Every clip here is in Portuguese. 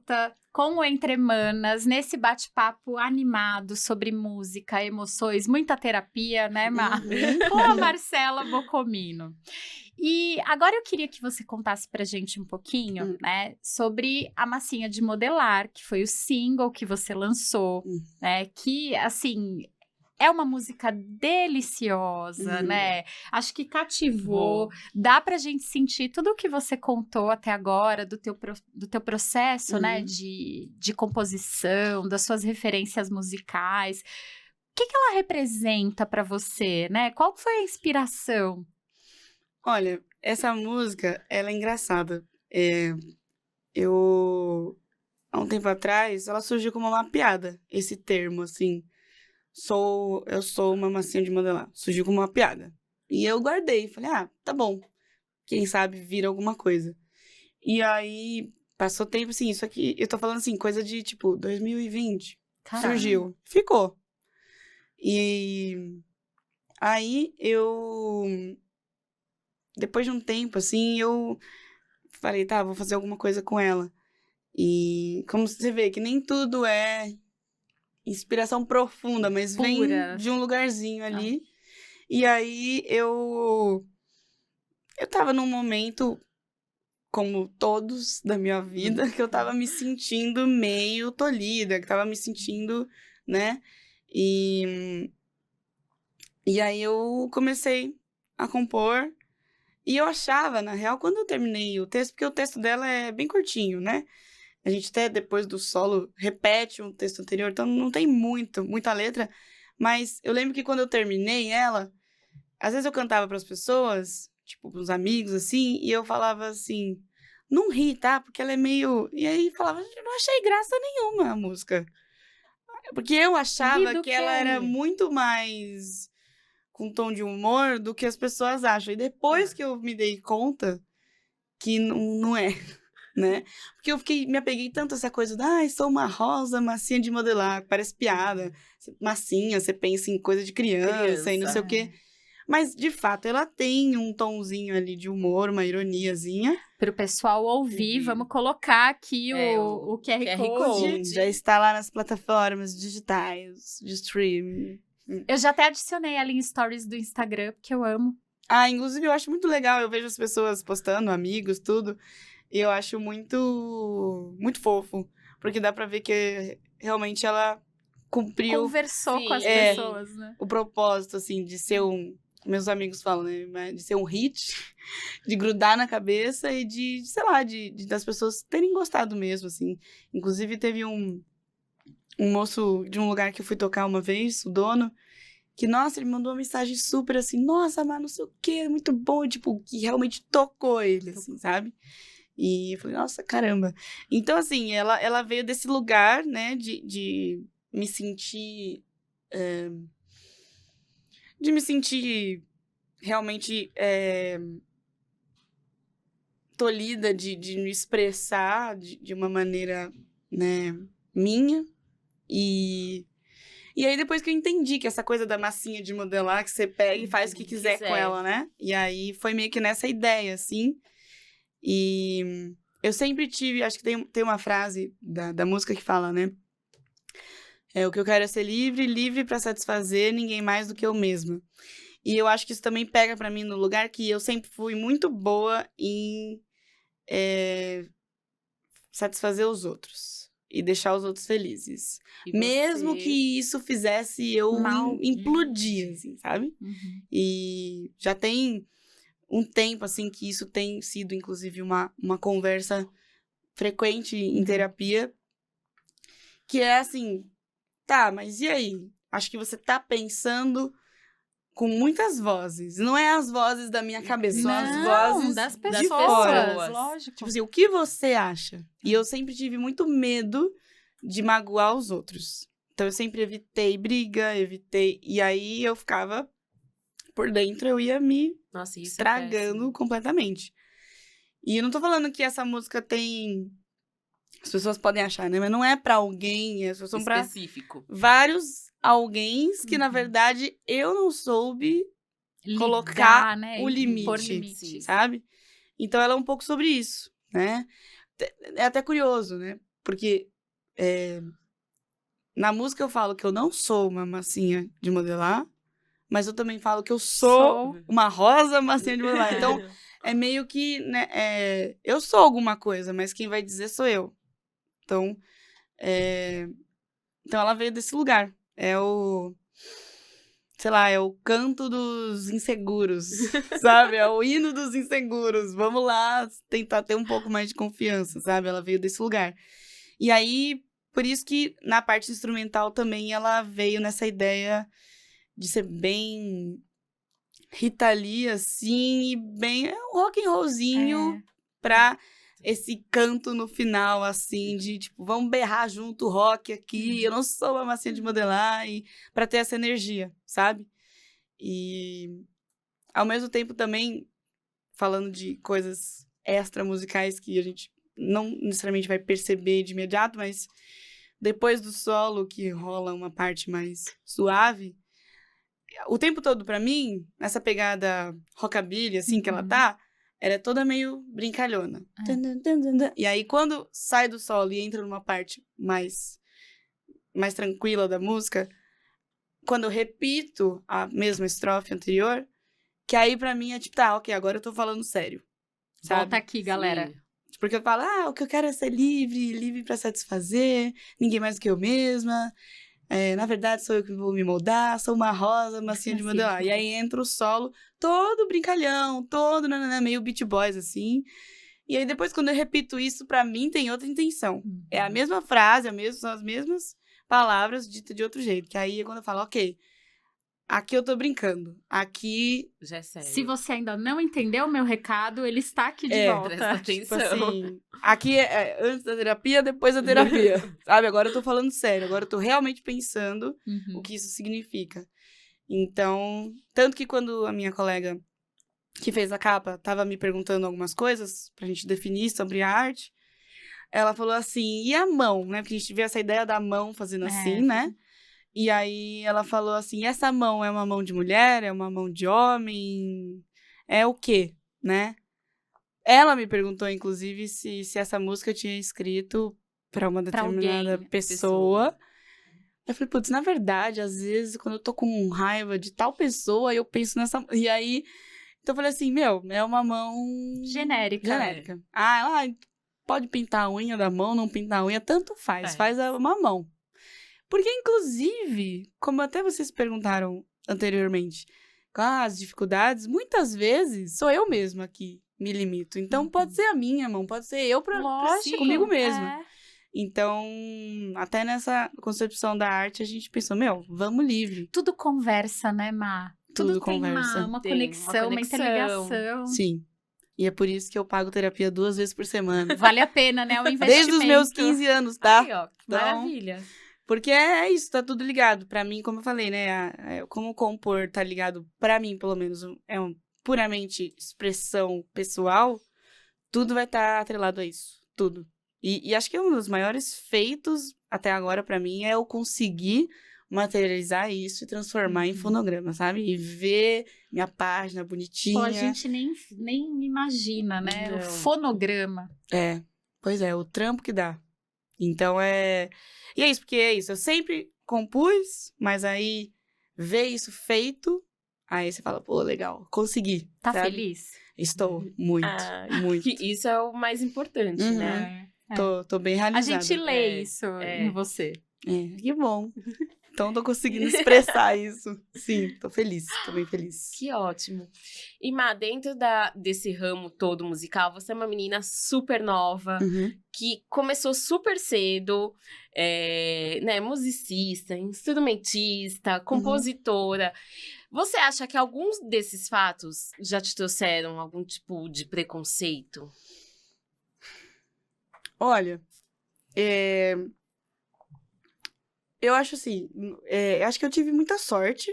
volta com o Entre Manas, nesse bate-papo animado sobre música, emoções, muita terapia, né, Mar? Com a Marcela Bocomino. E agora eu queria que você contasse pra gente um pouquinho, né, sobre a Massinha de Modelar, que foi o single que você lançou, né, que, assim, é uma música deliciosa, né? Acho que cativou. Dá pra gente sentir tudo o que você contou até agora, do teu processo, né? De composição, das suas referências musicais. O que ela representa pra você, né? Qual foi a inspiração? Olha, essa música, ela é engraçada. Há um tempo atrás, ela surgiu como uma piada, esse termo, assim. Eu sou uma massinha de modelar. Surgiu como uma piada. E eu guardei, falei, tá bom. Quem sabe vira alguma coisa. E aí, passou tempo, assim, isso aqui, eu tô falando assim, coisa de, tipo, 2020. Caramba. Surgiu. Ficou. E aí, depois de um tempo, assim, eu falei, tá, vou fazer alguma coisa com ela. E como você vê, que nem tudo é inspiração profunda, mas vem de um lugarzinho ali. E aí, eu tava num momento, como todos da minha vida, que eu tava me sentindo meio tolhida, que tava me sentindo, né? E aí eu comecei a compor. E eu achava, na real, quando eu terminei o texto, porque o texto dela é bem curtinho, né? A gente até, depois do solo, repete um texto anterior, então não tem muita letra. Mas eu lembro que quando eu terminei ela, às vezes eu cantava pras pessoas, tipo, pros amigos, assim, e eu falava assim, não ri, tá? Porque ela é meio... E aí falava, eu não achei graça nenhuma a música. Porque eu achava que ela era muito mais com tom de humor do que as pessoas acham. E depois que eu me dei conta que não é, né? Porque me apeguei tanto a essa coisa sou uma rosa massinha de modelar, parece piada. Massinha, você pensa em coisa de criança e não sei o quê. Mas, de fato, ela tem um tomzinho ali de humor, uma ironiazinha. Para o pessoal ouvir, vamos colocar aqui o QR Code. Já está lá nas plataformas digitais de streaming. Eu já até adicionei ela em stories do Instagram, porque eu amo. Inclusive eu acho muito legal, eu vejo as pessoas postando, amigos, tudo, e eu acho muito, muito fofo, porque dá pra ver que realmente ela cumpriu... Conversou com as pessoas, né? O propósito, assim, de ser meus amigos falam, né, de ser um hit, de grudar na cabeça e de, sei lá, das pessoas terem gostado mesmo, assim. Inclusive teve um moço de um lugar que eu fui tocar uma vez, o dono, que, nossa, ele mandou uma mensagem super assim, nossa, mas não sei o quê, muito bom, e, tipo, que realmente tocou ele, assim, sabe? E eu falei, nossa, caramba. Então, assim, ela veio desse lugar, né, de me sentir... de me sentir realmente tolhida de me expressar de uma maneira, né, minha. E aí, depois que eu entendi que essa coisa da massinha de modelar, que você pega e faz o que quiser com ela, né? E aí, foi meio que nessa ideia, assim. E eu sempre tive... Acho que tem uma frase da música que fala, né? O que eu quero é ser livre, livre pra satisfazer ninguém mais do que eu mesma. E eu acho que isso também pega pra mim no lugar que eu sempre fui muito boa em satisfazer os outros. E deixar os outros felizes. Mesmo que isso fizesse eu implodir, assim, sabe? E já tem um tempo, assim, que isso tem sido, inclusive, uma conversa frequente em terapia. Que é assim, tá, mas e aí? Acho que você tá pensando com muitas vozes. Não é as vozes da minha cabeça, são as vozes das de pessoas, fora. lógico. Tipo assim, o que você acha? E eu sempre tive muito medo de magoar os outros. Então, eu sempre evitei briga, E aí, eu ficava por dentro, eu ia me estragando completamente. E eu não tô falando que essa música tem... As pessoas podem achar, né? Mas não é pra alguém, as pessoas são pra vários alguéns que, na verdade, eu não soube colocar né? o limite, sabe? Então, ela é um pouco sobre isso, né? É até curioso, né? porque na música eu falo que eu não sou uma massinha de modelar, mas eu também falo que eu sou uma rosa massinha de modelar. Então, é meio que, né, eu sou alguma coisa, mas quem vai dizer sou eu. Então, então ela veio desse lugar. Sei lá, é o canto dos inseguros, sabe? É o hino dos inseguros. Vamos lá tentar ter um pouco mais de confiança, sabe? Ela veio desse lugar. E aí, por isso que na parte instrumental também ela veio nessa ideia de ser bem Rita Lee, assim, e bem um rock and rollzinho pra esse canto no final, assim, de tipo, vamos berrar junto o rock aqui, eu não sou uma massinha de modelar, e pra ter essa energia, sabe? E ao mesmo tempo também, falando de coisas extra musicais que a gente não necessariamente vai perceber de imediato, mas depois do solo que rola uma parte mais suave, o tempo todo pra mim, nessa pegada rockabilly, assim, que ela tá, ela é toda meio brincalhona. E aí, quando sai do solo e entra numa parte mais tranquila da música, quando eu repito a mesma estrofe anterior, que aí pra mim é tipo, tá, ok, agora eu tô falando sério. Sabe? Volta aqui, galera. Sim. Porque eu falo, o que eu quero é ser livre pra satisfazer, ninguém mais do que eu mesma. Na verdade, sou eu que vou me moldar, sou uma rosa, massinha de modelar. E aí entra o solo todo brincalhão, todo meio Beach Boys, assim. E aí depois, quando eu repito isso, pra mim tem outra intenção. É a mesma frase, são as mesmas palavras ditas de outro jeito. Que aí é quando eu falo, ok, aqui eu tô brincando. Aqui... Já é sério. Se você ainda não entendeu o meu recado, ele está aqui de volta. Presta atenção. Tipo assim, aqui é antes da terapia, depois da terapia. Sabe? Agora eu tô falando sério. Agora eu tô realmente pensando o que isso significa. Então, tanto que quando a minha colega que fez a capa tava me perguntando algumas coisas pra gente definir sobre a arte, ela falou assim, e a mão, né? Porque a gente vê essa ideia da mão fazendo assim, né? E aí ela falou assim, essa mão é uma mão de mulher? É uma mão de homem? É o quê, né? Ela me perguntou, inclusive, se essa música eu tinha escrito pra uma determinada pessoa. Eu falei, putz, na verdade, às vezes, quando eu tô com raiva de tal pessoa, eu penso nessa... E aí, então eu falei assim, é uma mão... Genérica. Ela pode pintar a unha da mão, não pintar a unha, tanto faz uma mão. Porque, inclusive, como até vocês perguntaram anteriormente, com as dificuldades, muitas vezes sou eu mesma que me limito. Então, pode ser a minha mão, pode ser eu comigo mesma. Então, até nessa concepção da arte, a gente pensou, vamos livre. Tudo conversa, né, Má? Tudo tem conversa. uma conexão, uma interligação. Sim. E é por isso que eu pago terapia 2 vezes por semana. Vale a pena, né? O investimento. Desde os meus 15 anos, tá? Aí, ó, maravilha. Porque é isso, tá tudo ligado. Pra mim, como eu falei, né? Como compor tá ligado, pra mim, pelo menos, é puramente expressão pessoal, tudo vai estar atrelado a isso. Tudo. E acho que um dos maiores feitos até agora pra mim é eu conseguir materializar isso e transformar em fonograma, sabe? E ver minha página bonitinha. Pô, a gente nem imagina, né? Não. O fonograma. Pois é, o trampo que dá. Então E é isso, porque é isso. Eu sempre compus, mas aí ver isso feito, aí você fala, pô, legal, consegui. Tá sabe? feliz? Estou, muito, muito. Que isso é o mais importante, né? Tô bem A realizada. gente lê isso em você. Que bom. Então, tô conseguindo expressar isso. Sim, tô feliz, tô bem feliz. Que ótimo. E, Má, dentro desse ramo todo musical, você é uma menina super nova, que começou super cedo, né, musicista, instrumentista, compositora. Você acha que alguns desses fatos já te trouxeram algum tipo de preconceito? Olha, eu acho assim, acho que eu tive muita sorte,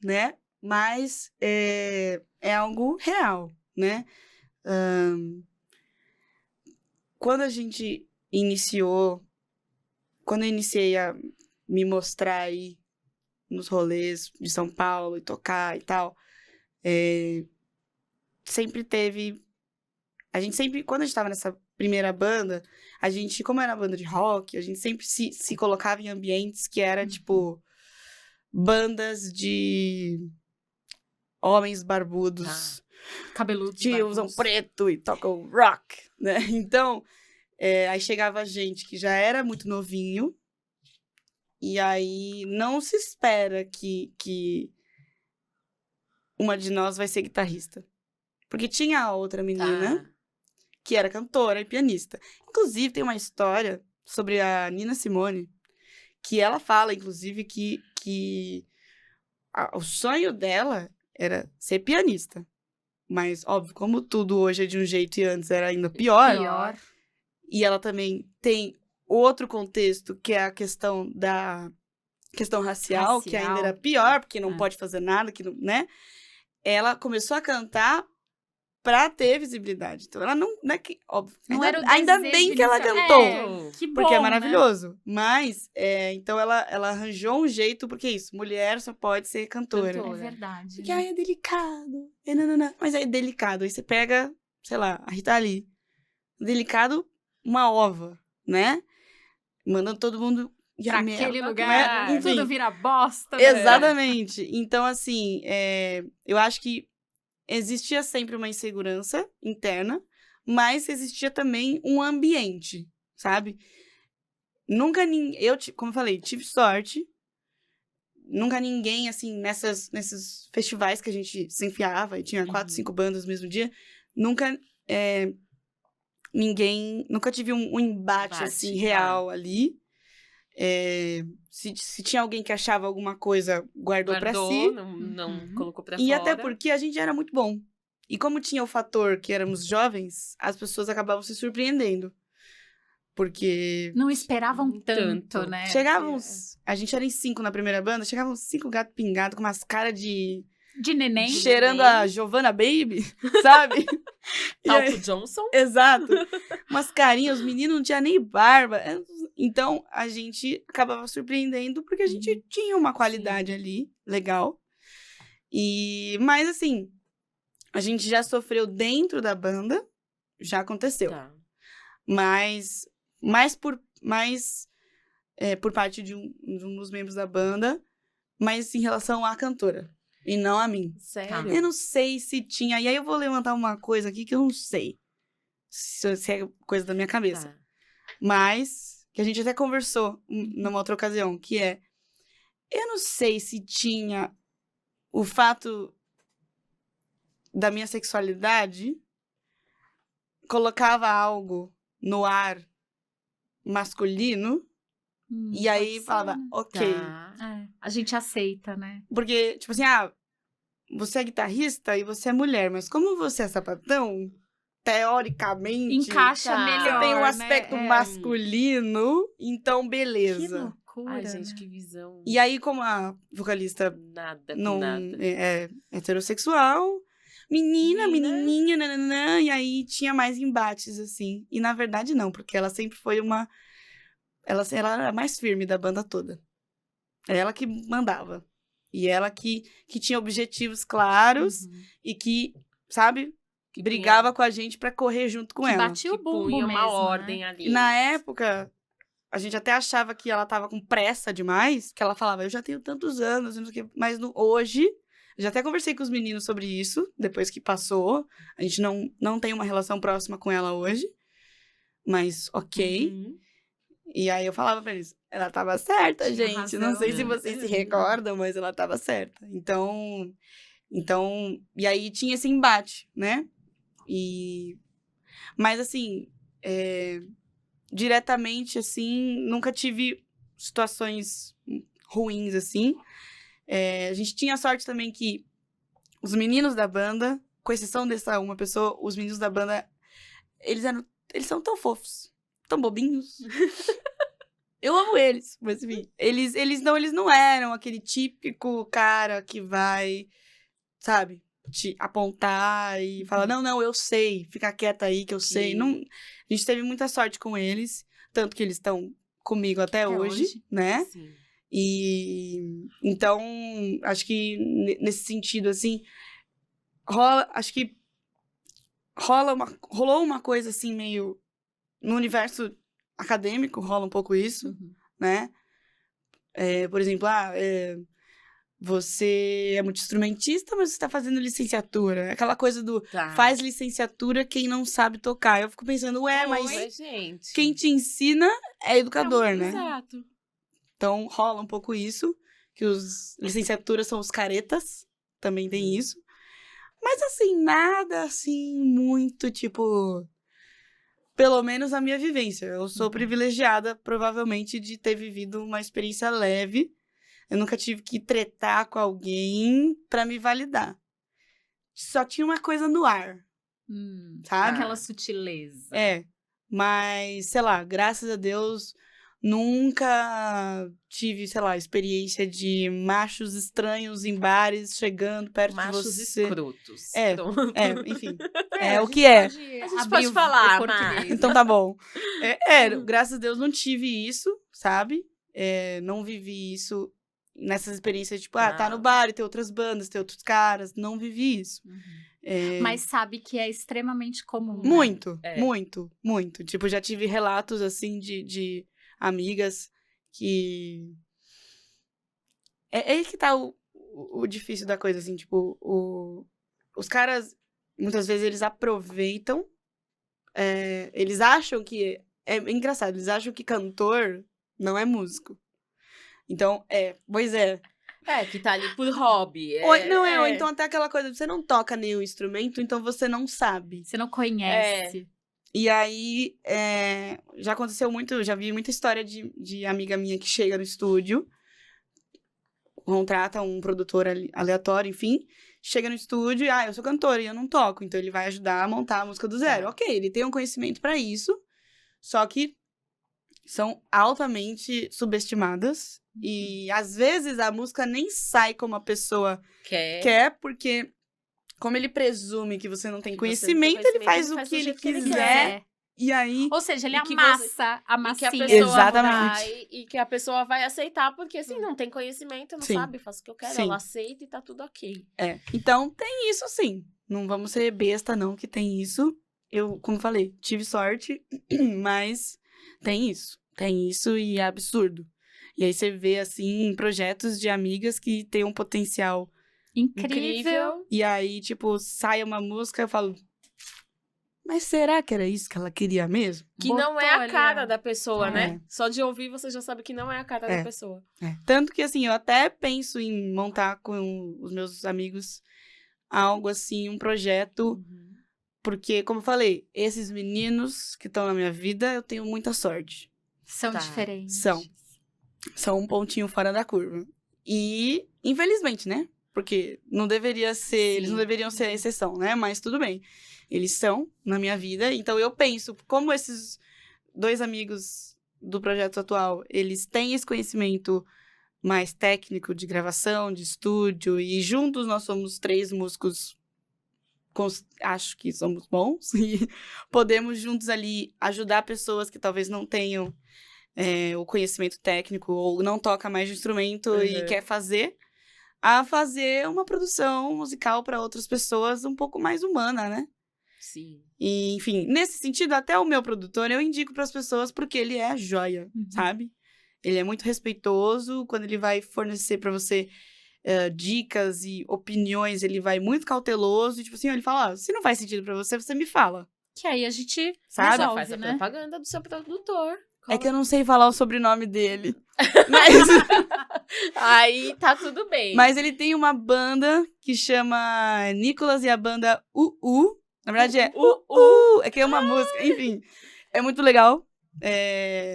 né? Mas é algo real, né? Quando a gente quando eu iniciei a me mostrar aí nos rolês de São Paulo e tocar e tal, sempre teve... A gente sempre, quando a gente tava primeira banda, a gente, como era banda de rock, a gente sempre se colocava em ambientes que era, tipo, bandas de homens barbudos. Cabeludos, Que usam barbudos. preto e tocam rock, né? Então, aí chegava gente que já era muito novinho, e aí não se espera que uma de nós vai ser guitarrista. Porque tinha a outra menina, que era cantora e pianista. Inclusive, tem uma história sobre a Nina Simone, que ela fala, inclusive, que o sonho dela era ser pianista. Mas, óbvio, como tudo hoje é de um jeito e antes era ainda pior. E ela também tem outro contexto, que é a questão da questão racial, que ainda era pior, porque não pode fazer nada, que não, né? Ela começou a cantar pra ter visibilidade. Então, ela não é que, óbvio, Não era o ainda desejo bem que ela inicial. cantou. Que bom, Porque é né? maravilhoso. Mas, então, ela arranjou um jeito, porque é isso, mulher só pode ser cantora. É verdade. Porque aí é delicado. Nananã. Mas aí é delicado. Aí você pega, sei lá, a Rita Lee. Delicado, uma ova, né? Mandando todo mundo ir Pra a merda, aquele né? lugar, Enfim. tudo vira bosta. Exatamente. Então, assim, eu acho que existia sempre uma insegurança interna, mas existia também um ambiente, sabe? Nunca ninguém... como eu falei, tive sorte. Nunca ninguém, assim, nesses festivais que a gente se enfiava, e tinha 4, 5 bandas no mesmo dia, nunca ninguém... Nunca tive um embate, assim, real ali. Se tinha alguém que achava alguma coisa, guardou pra si. Não colocou pra E fora. até porque a gente era muito bom. E como tinha o fator que éramos jovens, as pessoas acabavam se surpreendendo. Porque... Não esperavam tanto, né? Chegávamos... A gente era em 5 na primeira banda, chegavam 5 gatos pingados com umas caras de neném. cheirando a Giovanna Baby, sabe? Talco Johnson. Exato. Umas carinhas, os meninos não tinham nem barba. Então, a gente acabava surpreendendo porque a gente tinha uma qualidade ali, legal. Mas, assim, a gente já sofreu dentro da banda, já aconteceu. Mas por parte de um dos membros da banda, mas em relação à cantora. E não a mim. Sério? Eu não sei se tinha... E aí eu vou levantar uma coisa aqui que eu não sei. Se é coisa da minha cabeça. Mas, que a gente até conversou numa outra ocasião, que é... Eu não sei se tinha o fato da minha sexualidade colocava algo no ar masculino e aí falava, ok. A gente aceita, né? Porque, tipo assim, você é guitarrista e você é mulher, mas como você é sapatão, teoricamente... Encaixa melhor, você tem um aspecto né? masculino, então Que beleza. loucura, Ai, gente, né? que visão. E aí, como a vocalista Nada com não nada. é heterossexual, menininha, nananã, e aí tinha mais embates, assim. E na verdade não, porque ela sempre foi ela era a mais firme da banda toda. Ela que mandava. E ela que tinha objetivos claros e que, sabe, brigava com a gente pra correr junto com ela. Batia o Que bumbo punha mesmo, uma ordem né? ali. E na época, a gente até achava que ela tava com pressa demais, que ela falava, eu já tenho tantos anos, não sei o quê. Mas hoje, já até conversei com os meninos sobre isso, depois que passou. A gente não tem uma relação próxima com ela hoje. Mas, ok. E aí eu falava pra eles, ela tava certa, Tinha gente. razão, Não sei se né? vocês se recordam, mas ela tava certa. Então, e aí tinha esse embate, né? Mas assim, diretamente, assim, nunca tive situações ruins, assim. A gente tinha sorte também que os meninos da banda, com exceção dessa uma pessoa, os meninos da banda, eles são tão fofos, tão bobinhos. Eu amo eles, mas enfim, eles não eram aquele típico cara que vai, sabe, te apontar e falar, não, eu sei, fica quieta aí que eu sei. Não, a gente teve muita sorte com eles, tanto que eles estão comigo até hoje, né? Sim. E então, acho que nesse sentido, assim, rolou uma coisa assim meio no universo acadêmico rola um pouco isso, né? Por exemplo, você é multi-instrumentista, mas você tá fazendo licenciatura. Aquela coisa do faz licenciatura quem não sabe tocar. Eu fico pensando, mas gente, quem te ensina é educador, né? Exato. Então, rola um pouco isso, que os licenciaturas são os caretas, também tem isso. Mas, assim, nada, assim, muito, tipo... Pelo menos a minha vivência. Eu sou privilegiada, provavelmente, de ter vivido uma experiência leve. Eu nunca tive que tretar com alguém pra me validar. Só tinha uma coisa no ar, sabe? Aquela sutileza. Mas, sei lá, graças a Deus, nunca tive, sei lá, experiência de machos estranhos em bares chegando perto de Machos você. escrotos. Enfim. É o que é. A gente pode falar, português. Então tá bom. Graças a Deus não tive isso, sabe? Não vivi isso nessas experiências, tipo, tá no bar e tem outras bandas, tem outros caras. Não vivi isso. Mas sabe que é extremamente comum, Muito, né? muito, muito. Tipo, já tive relatos, assim, de amigas que... É aí que tá o difícil da coisa, assim, tipo, os caras, muitas vezes, eles aproveitam, eles acham que... É engraçado, eles acham que cantor não é músico. Então, pois é. Que tá ali por hobby. Ou então até aquela coisa, você não toca nenhum instrumento, então você não sabe. Você não conhece. E aí, já aconteceu muito, já vi muita história de amiga minha que chega no estúdio, contrata um produtor aleatório, enfim, chega no estúdio e, eu sou cantora e eu não toco, então ele vai ajudar a montar a música do zero. Ok, ele tem um conhecimento pra isso, só que são altamente subestimadas e, às vezes, a música nem sai como a pessoa quer porque... Como ele presume que você não tem conhecimento, ele faz o que ele quiser. E aí... Ou seja, ele amassa a massinha. Que a pessoa Exatamente. e que a pessoa vai aceitar, porque assim, não tem conhecimento, não sabe, faz o que eu quero, ela aceita e tá tudo ok. Então, tem isso sim. Não vamos ser besta, não, que tem isso. Eu, como falei, tive sorte, mas tem isso. Tem isso e é absurdo. E aí você vê, assim, projetos de amigas que têm um potencial... Incrível. E aí, tipo, sai uma música, eu falo... Mas será que era isso que ela queria mesmo? Que não é a cara da pessoa, né? Só de ouvir você já sabe que não é a cara da pessoa. Tanto que, assim, eu até penso em montar com os meus amigos algo assim, um projeto. Porque, como eu falei, esses meninos que estão na minha vida, eu tenho muita sorte. São diferentes. São um pontinho fora da curva. E, infelizmente, né? Porque não deveria ser, eles não deveriam ser a exceção, né? Mas tudo bem. Eles são na minha vida. Então, eu penso, como esses 2 amigos do projeto atual, eles têm esse conhecimento mais técnico de gravação, de estúdio, e juntos nós somos 3 músicos, acho que somos bons, e podemos juntos ali ajudar pessoas que talvez não tenham o conhecimento técnico, ou não toca mais de instrumento e quer fazer, a fazer uma produção musical para outras pessoas um pouco mais humana, né? Sim. E, enfim, nesse sentido, até o meu produtor, eu indico para as pessoas porque ele é joia, sabe? Ele é muito respeitoso, quando ele vai fornecer para você dicas e opiniões, ele vai muito cauteloso, e, tipo assim, ele fala, se não faz sentido para você, você me fala. Que aí a gente sabe? resolve, faz a propaganda do seu produtor. É que eu não sei falar o sobrenome dele. Mas... Aí tá tudo bem. Mas ele tem uma banda que chama Nicolas e a banda UU. Na verdade é UU. É que é uma música. Enfim, é muito legal.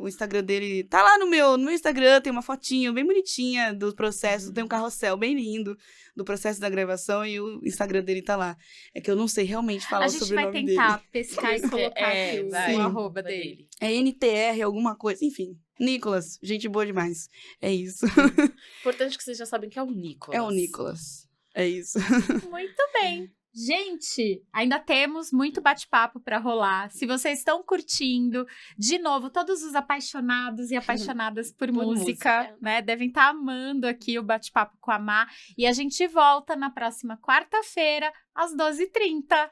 O Instagram dele tá lá no meu Instagram. Tem uma fotinho bem bonitinha do processo. Tem um carrossel bem lindo do processo da gravação. E o Instagram dele tá lá. É que eu não sei realmente falar sobre o nome dele. A gente vai tentar pescar e colocar aqui o arroba dele. É NTR, alguma coisa. Enfim, Nicolas, gente boa demais. É isso. Importante que vocês já sabem que é o Nicolas. É o Nicolas. É isso. Muito bem. Gente, ainda temos muito bate-papo para rolar. Se vocês estão curtindo, de novo, todos os apaixonados e apaixonadas por música, né, devem estar amando aqui o bate-papo com a Má. E a gente volta na próxima quarta-feira, às 12h30.